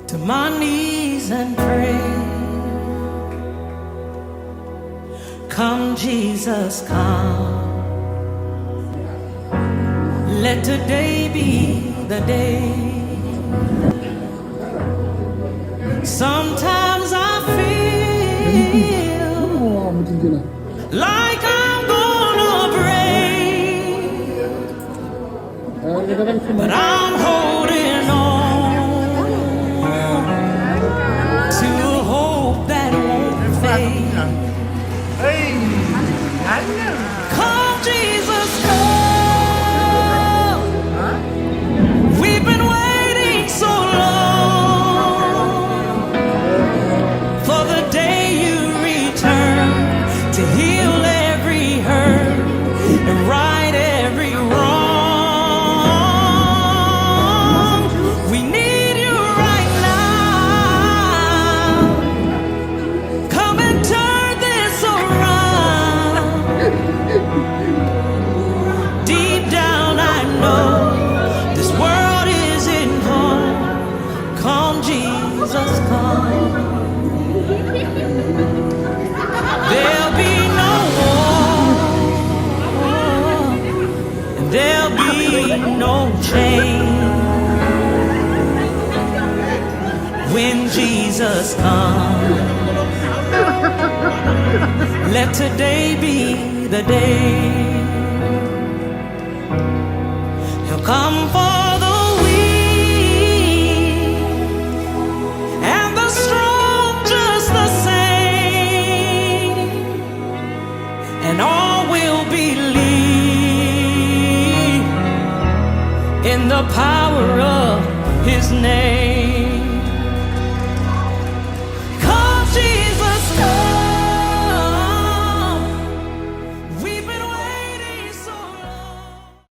to my knees and pray. Come, Jesus, come. Let today be the day. Sometimes I feel like I'm gonna break, but I'm holding on to a hope that won't fade. Come, Jesus, come. We've been waiting so long for the day you return to heal every hurt and right every wrong. We need you right now. Come and turn this around. Deep down I know this world isn't home. Come, Jesus, come. There'll be no war, and there'll be no change when Jesus comes. Let today be the day. He'll come for the weak and the strong just the same, and all will believe in the power of His name.